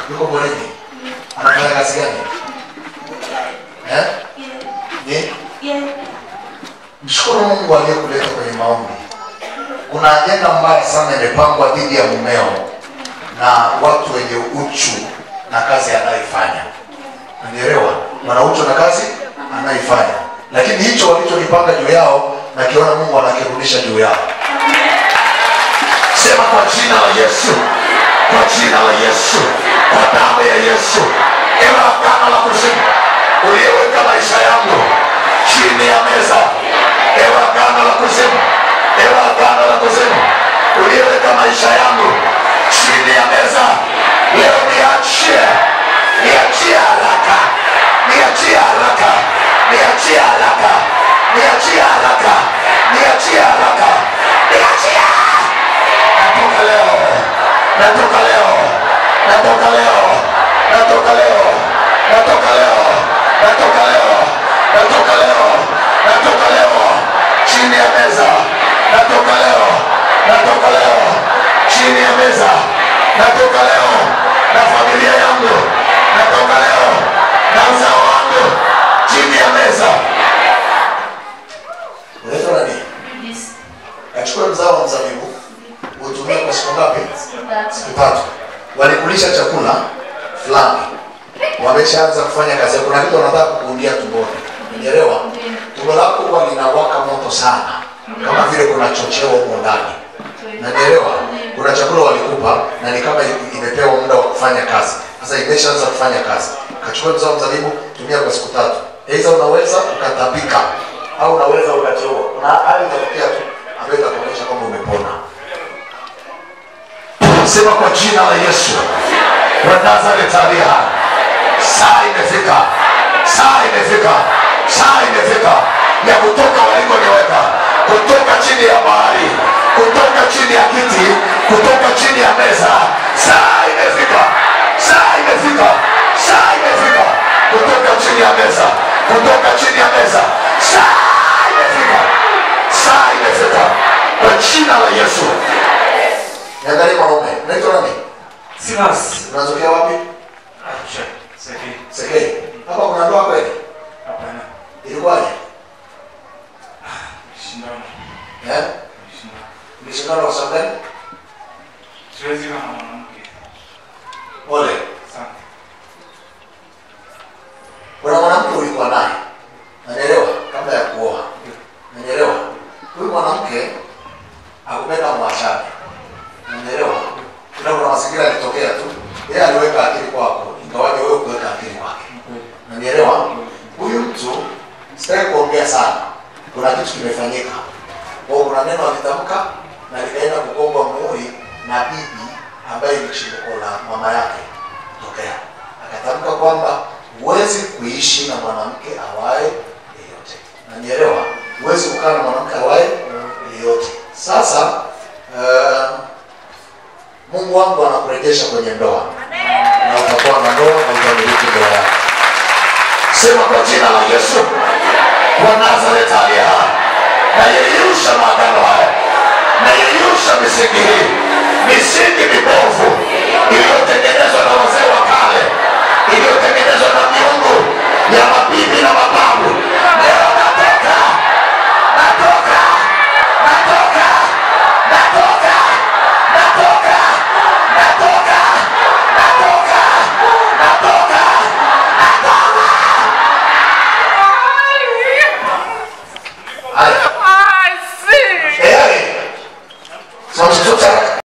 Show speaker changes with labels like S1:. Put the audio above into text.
S1: Yuko polini. Anafanya kazi gani? Mshukuru Mungu aliyekuleta kwenye maombi. Kuna ajenda mbaya sana imepangwa dhidi ya mumeo na watu wenye uchu na kazi anayoifanya. Unaelewa? Wana uchu na kazi anayoifanya. Lakini hicho walichokipanga juu yao na kiona Mungu anakirudisha juu yao. Sema kwa jina la Yesu. Kwa jina la Yesu. Kwa damu ya Yesu. Ewe agano la kuzimu uliyeweka maisha yangu chini ya meza. Ewe agano la kuzimu. Ewe agano la kuzimu uliyeweka maisha yangu chini ya meza. Leo niachie. Niachie haraka. Niachie haraka. Niachie haraka. Niachie haraka. Niachie haraka. Niachie. Natoka leo. Natoka leo. Natoka leo. Natoka leo. Natoka leo. Natoka leo. Natoka leo. Natoka leo. Chini ya meza. Natoka leo. Natoka leo. Chini ya meza. Natoka leo. Na familia yangu. Natoka leo. Na uzao wangu. Chini ya meza. Unaitwa nani? Yes. Achukue mzao wa mzabibu. Utumie kwa siku ngapi? Siku 3. Walikulisha chakula fulani. Wameshaanza kufanya kazi. Kuna kitu wanataka kukundia tumboni. Unaelewa? Tumbo lako huwa linawaka moto sana. Kama vile kuna chocheo huko ndani. Unaelewa? Kuna chakula walikupa na ni kama imepewa muda wa kufanya kazi. Sasa imeshaanza kufanya kazi. Kachukua mzao mzabibu, tumia kwa siku 3. Aidha unaweza ukatapika au unaweza ukachoa. Kuna hali inatokea tu ambayo itakuonyesha kwamba umepona. Sema kwa jina la Yesu. Wa Nazareth aliye hai. Saa imefika. Saa imefika. Saa imefika ya kutoka walikoniweka. Kutoka chini ya bahari. Kutoka chini ya kiti. Kutoka chini ya meza. Saa imefika. Saa imefika. Saa imefika. Kutoka chini ya meza. Kutoka chini ya meza. Saa imefika. Saa imefika. Kwa jina la Yesu. Niangalie mwanaume. Unaitwa nani?
S2: Silas.
S1: Unatokea wapi?
S2: Sekei.
S1: Sekei. Hapa kuna ndoa kweli?
S2: Hapana.
S1: Ilikuwaje?
S2: Shindano.
S1: Shindano. Mlishindana kwa sababu gani?
S2: Siwezi kama mwanamke.
S1: Ole.
S2: Sana.
S1: Kuna mwanamke ulikuwa naye. Unaelewa? Kabla ya kuoa. Unaelewa? Huyu mwanamke hakupenda mwachane. Unaelewa? Kuna mazingira yalitokea tu. Yeye aliweka akili kwako, ingawaje wewe kuweka akili kwake. Unaelewa? Huyu mtu sitaki kuongea sana. Kuna kitu kimefanyika. Kuna neno alitamka na likaenda kukomba muhuri na bibi ambaye ni chimbuko la mama yake tokea. Akatamka kwamba huwezi kuishi na mwanamke awaye yeyote. Unanielewa? Huwezi kukaa na mwanamke awaye yeyote. Sasa Mungu wangu anakurejesha kwenye ndoa. Na utakuwa na ndoa na utamiliki ndoa yako. Sema kwa jina la Yesu. Wa Nazareth aliye hai. Na yeyusha maagano haya. Na yeyusha misingi hii. Misingi mibovu.